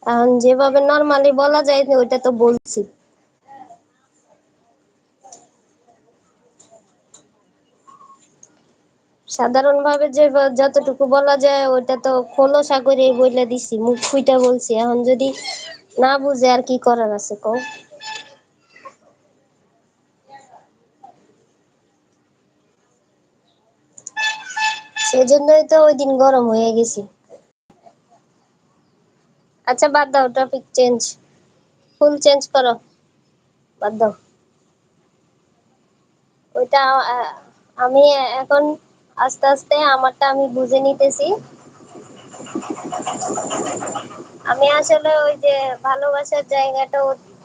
এখন যেভাবে নরমালি বলা যায় ওইটা তো বলছি। সাধারণভাবে যে যতটুকু বলা যায় ওইটা তো খোলসা করে বইলা দিছি, মুখ ফুইটা বলছি। এখন যদি না বুঝে আর কি করার আছে কও? সেজন্যই তো ওই দিন গরম হয়ে গেছি। আচ্ছা বাদ দাও, টপিক চেঞ্জ, ফুল চেঞ্জ করো, বাদ দাও ওইটা। আমি এখন আস্তে আস্তে আমারটা আমি বুঝে নিতেছি। আমি আসলে ওই যে ভালোবাসার জায়গাটা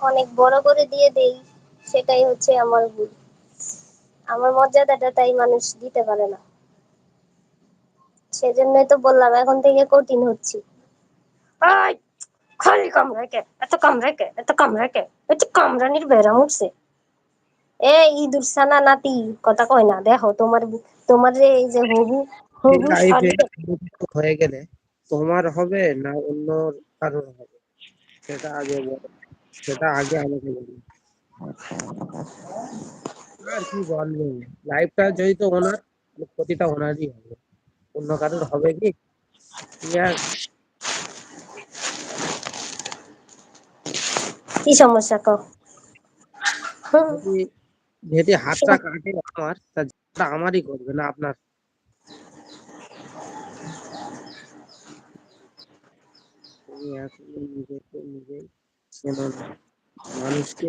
অনেক বড় করে দিয়ে দেই, সেটাই হচ্ছে আমার ভুল। আমার মর্যাদাটা তাই মানুষ দিতে পারে না। সেজন্যই তো বললাম এখন থেকে কঠিন হচ্ছি। আয়, খালি কামড়াকে এত কামড়াকে এত কামড়াকে, এত কামড়ানির বেড়া উঠছে। এ ইঁদুর ছানা নাতি, কথা কয় না, দেখো তোমার তোমার যে এই যে হবু হবু লাইফে শালি। হয়ে গেলে তোমার হবে না অন্য কারোর হবে, সেটা আগে বলো, সেটা আগে আমাকে বলো। আর কি বলবো, লাইফটা যেহেতু ওনার, ক্ষতিটা ওনারই হবে, অন্য কারোর হবে কি? ইয়ার কি সমস্যা কও? হুম, যদি যদি হাতটা কাটে আমার, তা যেটা আমারই করবে না আপনার। তুমি এখন নিজেকে নিজে চেনো না, মানুষকে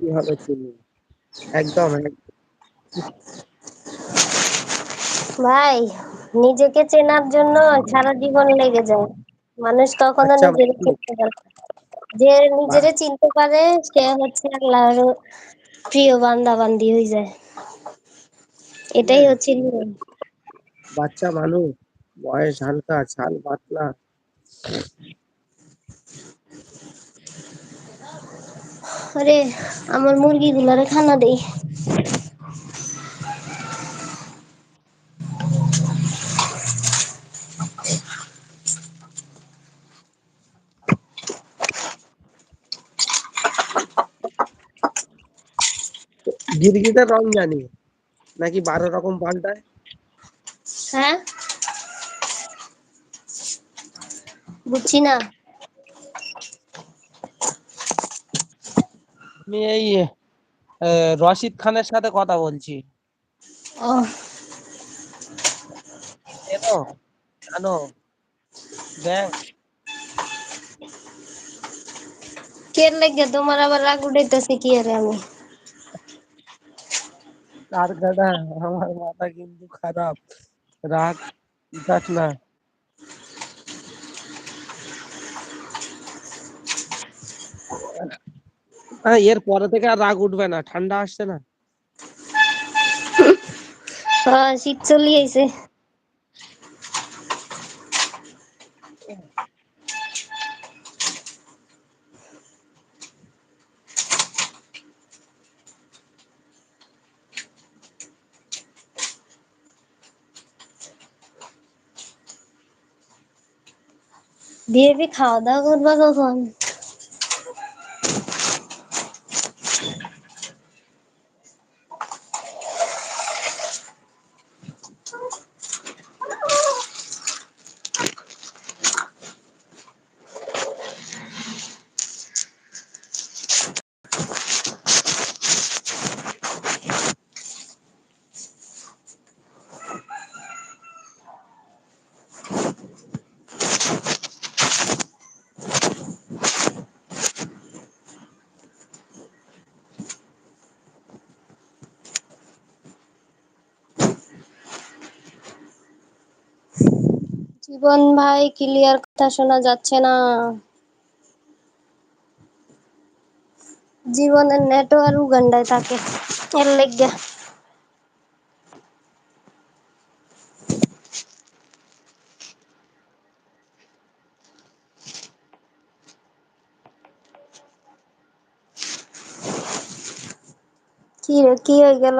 কিভাবে চিনবে, একদম ভাই, নিজেকে চেনার জন্য সারা জীবন লেগে যায়। মানুষ কখনো বাচ্চা নিজেকে চিনতে পারে না। যে বা- নিজেরে চিনতে পারে সে হচ্ছে আল্লাহর প্রিয় বান্দা বান্দি হয়ে যায়। এটাই হ্যাঁ, হচ্ছে নিয়ম। বাচ্চা মানুষ, বয়স হালকা, ছাল পাতলা। আরে আমার মুরগি গুলারে খানা দেই। গিরগিটের রং জানি নাকি 12 রকম পাল্টায়? হ্যাঁ, বুঝছি না। আমি এই রশিদ খানের সাথে কথা বলছি। ও, চেনো? জানো? দেখ, কে লেগে তোমার আবার রাগ উঠাইতেছে কি আরে আমি? কার গাদা, আমার মাথা কিন্তু খারাপ, রাগ উঠাস না। এর পরে থেকে আর রাগ উঠবে না, ঠান্ডা আসছে না। শীত চলি আইছে। বিয়ে খাওয়া দাওয়া করবা কখন? জীবন ভাই, ক্লিয়ার কথা শোনা যাচ্ছে না। জীবনের নেটওয়ার্ক উগান্ডায় থাকে, এর লেগে। কি রে, কি হয়ে গেল?